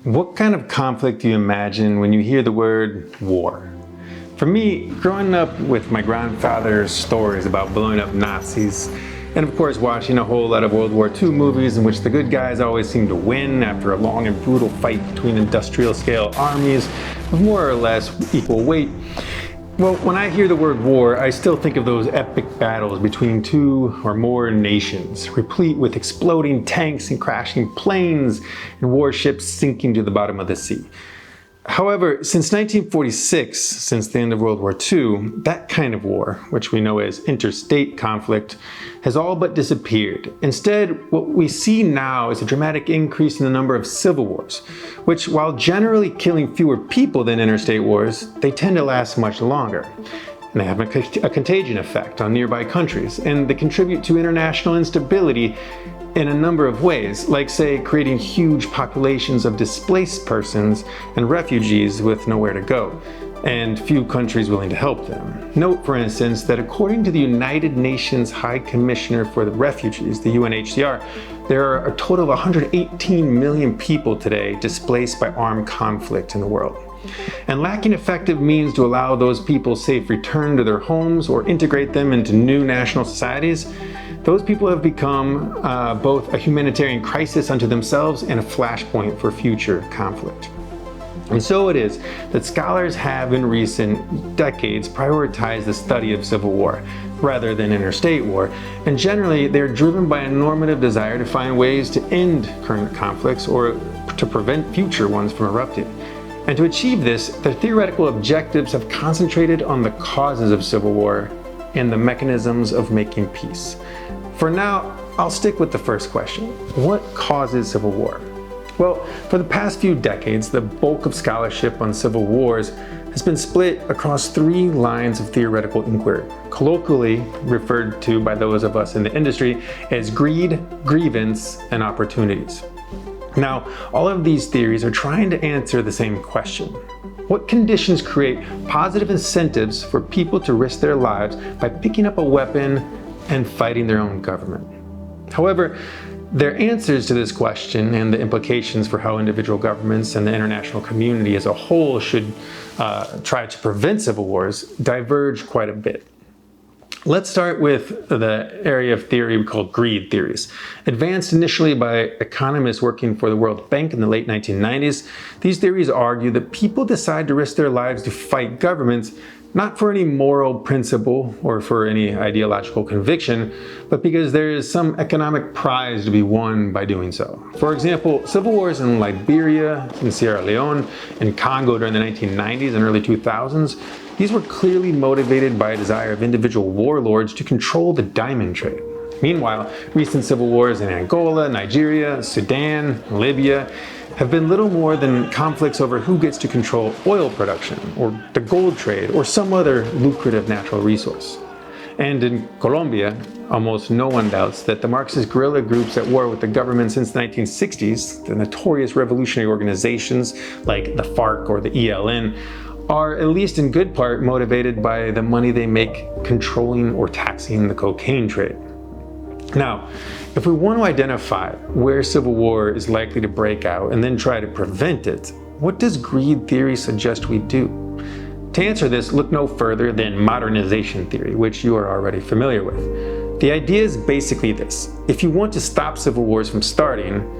What kind of conflict do you imagine when you hear the word war? For me, growing up with my grandfather's stories about blowing up Nazis, and of course watching a whole lot of World War II movies in which the good guys always seem to win after a long and brutal fight between industrial scale armies of more or less equal weight. Well, when I hear the word war, I still think of those epic battles between two or more nations, replete with exploding tanks and crashing planes and warships sinking to the bottom of the sea. However, since 1946, since the end of World War II, that kind of war, which we know as interstate conflict, has all but disappeared. Instead, what we see now is a dramatic increase in the number of civil wars, which, while generally killing fewer people than interstate wars, they tend to last much longer. And they have a contagion effect on nearby countries, and they contribute to international instability in a number of ways, like, say, creating huge populations of displaced persons and refugees with nowhere to go, and few countries willing to help them. Note, for instance, that according to the United Nations High Commissioner for the Refugees, the UNHCR, there are a total of 118 million people today displaced by armed conflict in the world. And lacking effective means to allow those people safe return to their homes or integrate them into new national societies, those people have become both a humanitarian crisis unto themselves and a flashpoint for future conflict. And so it is that scholars have in recent decades prioritized the study of civil war rather than interstate war, and generally they're driven by a normative desire to find ways to end current conflicts or to prevent future ones from erupting. And to achieve this, their theoretical objectives have concentrated on the causes of civil war and the mechanisms of making peace. For now, I'll stick with the first question. What causes civil war? Well, for the past few decades, the bulk of scholarship on civil wars has been split across three lines of theoretical inquiry, colloquially referred to by those of us in the industry as greed, grievance, and opportunities. Now, all of these theories are trying to answer the same question. What conditions create positive incentives for people to risk their lives by picking up a weapon and fighting their own government? However, their answers to this question and the implications for how individual governments and the international community as a whole should try to prevent civil wars diverge quite a bit. Let's start with the area of theory we call greed theories. Advanced initially by economists working for the World Bank in the late 1990s, these theories argue that people decide to risk their lives to fight governments not for any moral principle or for any ideological conviction, but because there is some economic prize to be won by doing so. For example, civil wars in Liberia, in Sierra Leone, and Congo during the 1990s and early 2000s, these were clearly motivated by a desire of individual warlords to control the diamond trade. Meanwhile, recent civil wars in Angola, Nigeria, Sudan, Libya have been little more than conflicts over who gets to control oil production, or the gold trade, or some other lucrative natural resource. And in Colombia, almost no one doubts that the Marxist guerrilla groups at war with the government since the 1960s, the notorious revolutionary organizations like the FARC or the ELN, are at least in good part motivated by the money they make controlling or taxing the cocaine trade. Now, if we want to identify where civil war is likely to break out and then try to prevent it, what does greed theory suggest we do? To answer this, look no further than modernization theory, which you are already familiar with. The idea is basically this: if you want to stop civil wars from starting,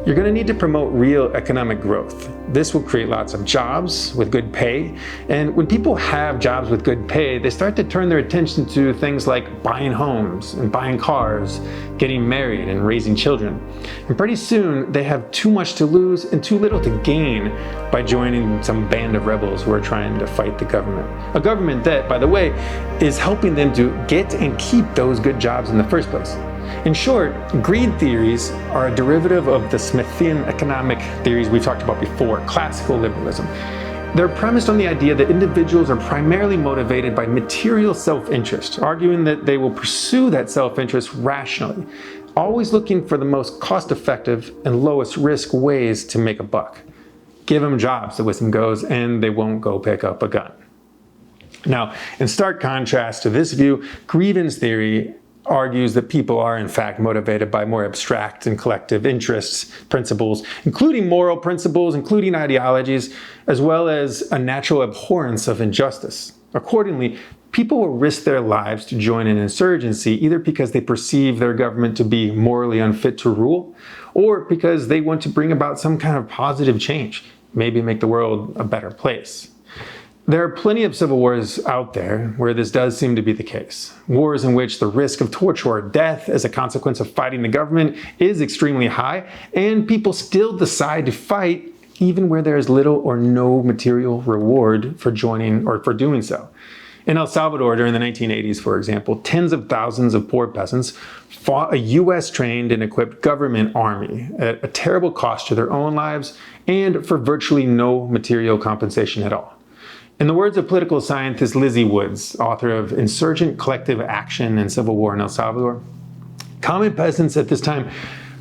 you're going to need to promote real economic growth. This will create lots of jobs with good pay, and when people have jobs with good pay, they start to turn their attention to things like buying homes and buying cars, getting married and raising children. And pretty soon they have too much to lose and too little to gain by joining some band of rebels who are trying to fight the government. A government that, by the way, is helping them to get and keep those good jobs in the first place. In short, greed theories are a derivative of the Smithian economic theories we've talked about before, classical liberalism. They're premised on the idea that individuals are primarily motivated by material self-interest, arguing that they will pursue that self-interest rationally, always looking for the most cost-effective and lowest risk ways to make a buck. Give them jobs, the wisdom goes, and they won't go pick up a gun. Now, in stark contrast to this view, grievance theory argues that people are in fact motivated by more abstract and collective interests, principles, including moral principles, including ideologies, as well as a natural abhorrence of injustice. Accordingly, people will risk their lives to join an insurgency either because they perceive their government to be morally unfit to rule, or because they want to bring about some kind of positive change, maybe make the world a better place. There are plenty of civil wars out there where this does seem to be the case. Wars in which the risk of torture or death as a consequence of fighting the government is extremely high, and people still decide to fight even where there is little or no material reward for joining or for doing so. In El Salvador during the 1980s, for example, tens of thousands of poor peasants fought a US-trained and equipped government army at a terrible cost to their own lives and for virtually no material compensation at all. In the words of political scientist Lizzie Woods, author of Insurgent Collective Action and Civil War in El Salvador, common peasants at this time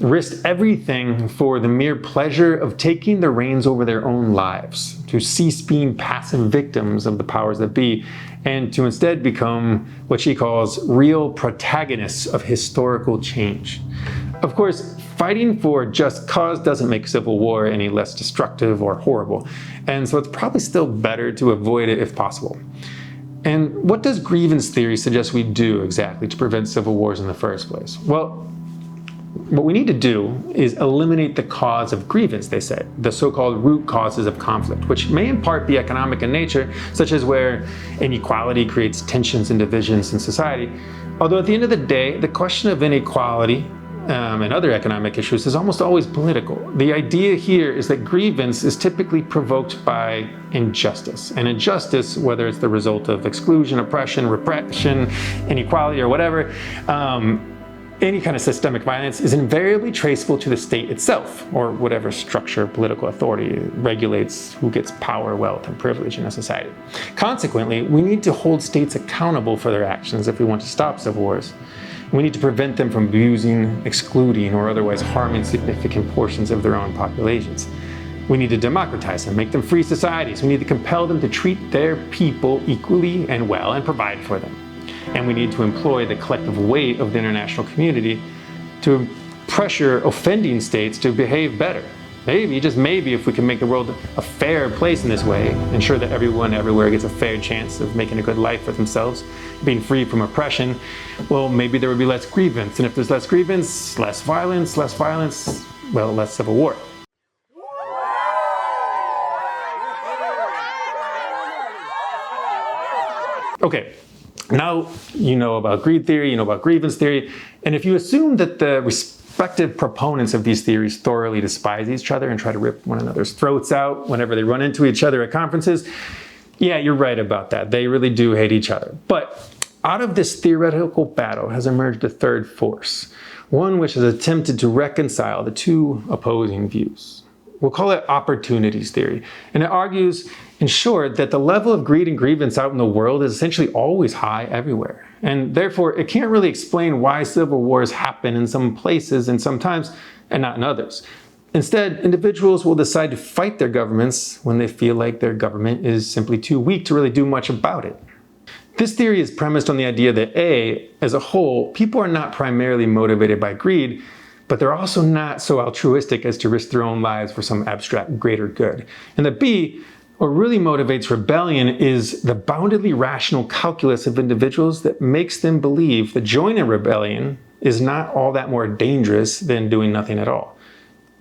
risked everything for the mere pleasure of taking the reins over their own lives, to cease being passive victims of the powers that be, and to instead become what she calls real protagonists of historical change. Of course, fighting for a just cause doesn't make civil war any less destructive or horrible, and so it's probably still better to avoid it if possible. And what does grievance theory suggest we do exactly to prevent civil wars in the first place? Well, what we need to do is eliminate the cause of grievance, they say, the so-called root causes of conflict, which may in part be economic in nature, such as where inequality creates tensions and divisions in society. Although at the end of the day, the question of inequality and other economic issues is almost always political. The idea here is that grievance is typically provoked by injustice. And injustice, whether it's the result of exclusion, oppression, repression, inequality, or whatever, any kind of systemic violence is invariably traceable to the state itself, or whatever structure of political authority regulates who gets power, wealth, and privilege in a society. Consequently, we need to hold states accountable for their actions if we want to stop civil wars. We need to prevent them from abusing, excluding, or otherwise harming significant portions of their own populations. We need to democratize them, make them free societies. We need to compel them to treat their people equally and well and provide for them. And we need to employ the collective weight of the international community to pressure offending states to behave better. Maybe, just maybe, if we can make the world a fair place in this way, ensure that everyone everywhere gets a fair chance of making a good life for themselves, being free from oppression, well, maybe there would be less grievance. And if there's less grievance, less violence, well, less civil war. Okay. Now you know about greed theory, you know about grievance theory, and if you assume that the respective proponents of these theories thoroughly despise each other and try to rip one another's throats out whenever they run into each other at conferences, yeah, you're right about that. They really do hate each other. But out of this theoretical battle has emerged a third force, one which has attempted to reconcile the two opposing views. We'll call it opportunities theory, and it argues, in short, that the level of greed and grievance out in the world is essentially always high everywhere. And therefore, it can't really explain why civil wars happen in some places and sometimes, and not in others. Instead, individuals will decide to fight their governments when they feel like their government is simply too weak to really do much about it. This theory is premised on the idea that A, as a whole, people are not primarily motivated by greed, but they're also not so altruistic as to risk their own lives for some abstract greater good. And that B, what really motivates rebellion is the boundedly rational calculus of individuals that makes them believe that joining a rebellion is not all that more dangerous than doing nothing at all.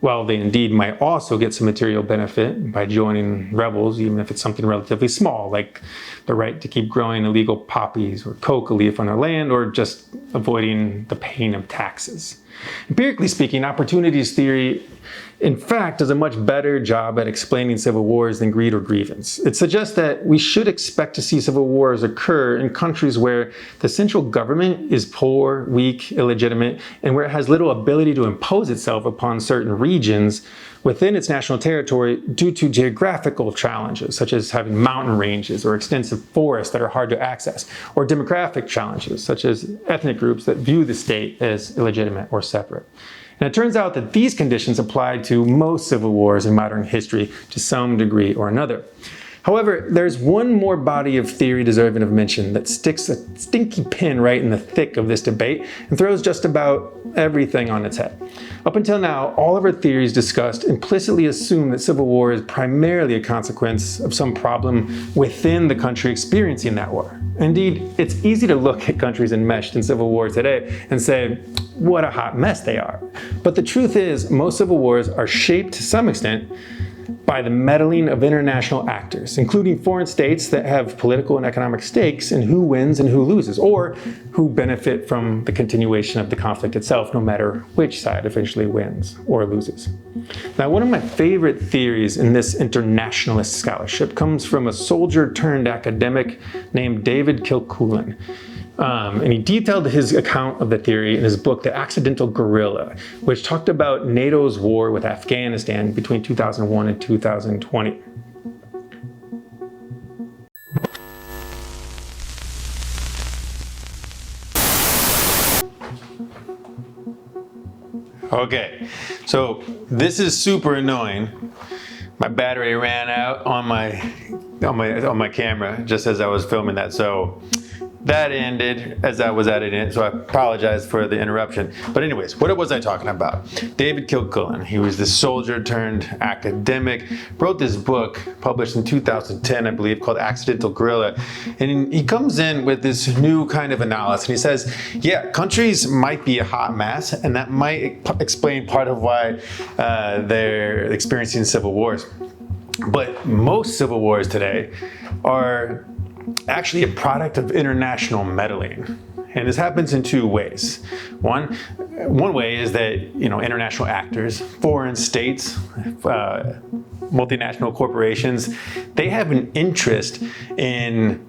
While they indeed might also get some material benefit by joining rebels, even if it's something relatively small, like the right to keep growing illegal poppies or coca leaf on their land, or just avoiding the pain of taxes. Empirically speaking, opportunities theory, in fact, does a much better job at explaining civil wars than greed or grievance. It suggests that we should expect to see civil wars occur in countries where the central government is poor, weak, illegitimate, and where it has little ability to impose itself upon certain regions within its national territory due to geographical challenges, such as having mountain ranges or extensive forests that are hard to access, or demographic challenges, such as ethnic groups that view the state as illegitimate or separate. And it turns out that these conditions apply to most civil wars in modern history to some degree or another. However, there's one more body of theory deserving of mention that sticks a stinky pin right in the thick of this debate and throws just about everything on its head. Up until now, all of our theories discussed implicitly assume that civil war is primarily a consequence of some problem within the country experiencing that war. Indeed, it's easy to look at countries enmeshed in civil war today and say, what a hot mess they are. But the truth is, most civil wars are shaped to some extent by the meddling of international actors, including foreign states that have political and economic stakes in who wins and who loses, or who benefit from the continuation of the conflict itself, no matter which side eventually wins or loses. Now, one of my favorite theories in this internationalist scholarship comes from a soldier turned academic named David Kilcullen. And he detailed his account of the theory in his book, The Accidental Guerrilla, which talked about NATO's war with Afghanistan between 2001 and 2020. Okay, so this is super annoying. My battery ran out on my camera just as I was filming that, so that ended as I was editing it, so I apologize for the interruption. But anyways, what was I talking about? David Kilcullen, he was this soldier turned academic, wrote this book published in 2010, I believe, called Accidental Guerrilla. And he comes in with this new kind of analysis. And he says, yeah, countries might be a hot mess, and that might explain part of why they're experiencing civil wars. But most civil wars today are actually a product of international meddling. And this happens in two ways. One way is that, international actors, foreign states, multinational corporations, they have an interest in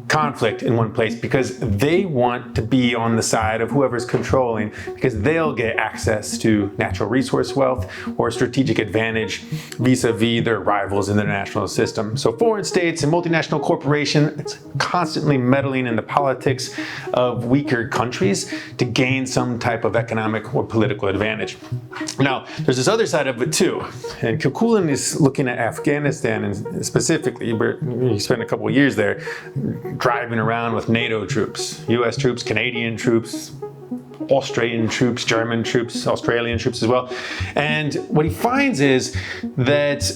conflict in one place because they want to be on the side of whoever's controlling, because they'll get access to natural resource wealth or strategic advantage vis-a-vis their rivals in the international system. So foreign states and multinational corporations constantly meddling in the politics of weaker countries to gain some type of economic or political advantage. Now, there's this other side of it too, and Kilcullen is looking at Afghanistan and specifically, where he spent a couple of years there, driving around with NATO troops, US troops, Canadian troops, Australian troops, German troops, Australian troops as well. And what he finds is that,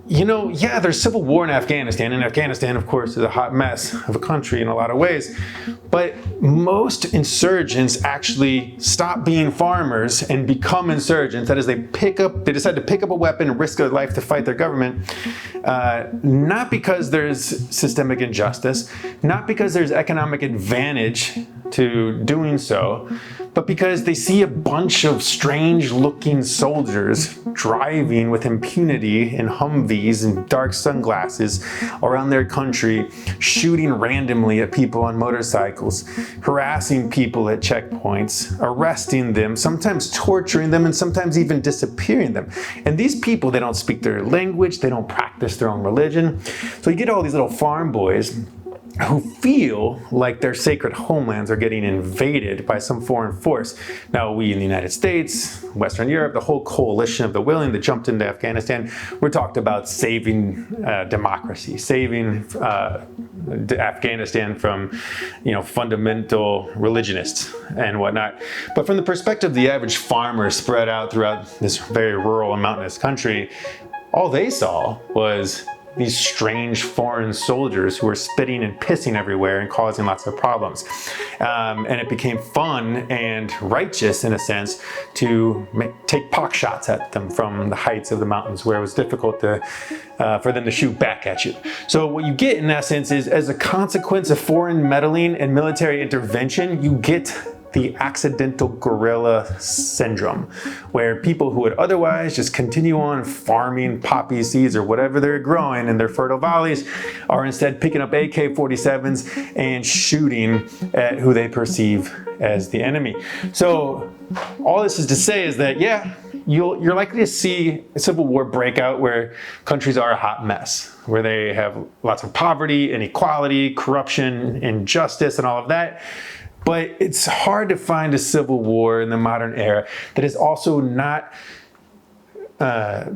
there's civil war in Afghanistan, and Afghanistan, of course, is a hot mess of a country in a lot of ways. But most insurgents actually stop being farmers and become insurgents. That is, they decide to pick up a weapon and risk their life to fight their government, not because there's systemic injustice, not because there's economic advantage to doing so, but because they see a bunch of strange-looking soldiers driving with impunity in Humvees and dark sunglasses around their country, shooting randomly at people on motorcycles, harassing people at checkpoints, arresting them, sometimes torturing them, and sometimes even disappearing them. And these people, they don't speak their language, they don't practice their own religion. So you get all these little farm boys who feel like their sacred homelands are getting invaded by some foreign force. Now, we in the United States, Western Europe, the whole coalition of the willing that jumped into Afghanistan, we're talked about saving democracy, saving Afghanistan from, fundamental religionists and whatnot. But from the perspective of the average farmer spread out throughout this very rural and mountainous country, all they saw was these strange foreign soldiers who were spitting and pissing everywhere and causing lots of problems. And it became fun and righteous, in a sense, to take pock shots at them from the heights of the mountains where it was difficult for them to shoot back at you. So what you get, in essence, is as a consequence of foreign meddling and military intervention, you get the accidental guerrilla syndrome, where people who would otherwise just continue on farming poppy seeds or whatever they're growing in their fertile valleys are instead picking up AK-47s and shooting at who they perceive as the enemy. So all this is to say is that, you're likely to see a civil war break out where countries are a hot mess, where they have lots of poverty, inequality, corruption, injustice, and all of that. But it's hard to find a civil war in the modern era that is also not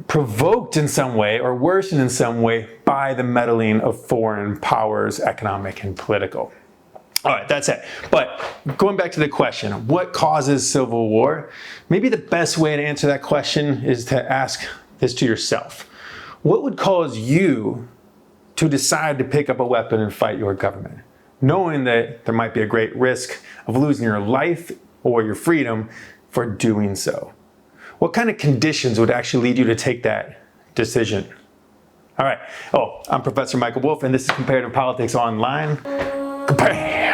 provoked in some way or worsened in some way by the meddling of foreign powers, economic and political. All right, that's it. But going back to the question, what causes civil war? Maybe the best way to answer that question is to ask this to yourself. What would cause you to decide to pick up a weapon and fight your government, knowing that there might be a great risk of losing your life or your freedom for doing so? What kind of conditions would actually lead you to take that decision? All right. Oh, I'm Professor Michael Wolf, and this is Comparative Politics Online. Compare.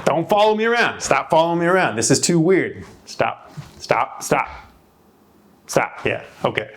Don't follow me around. Stop following me around. This is too weird. Stop. Stop. Stop. Stop. Yeah. Okay.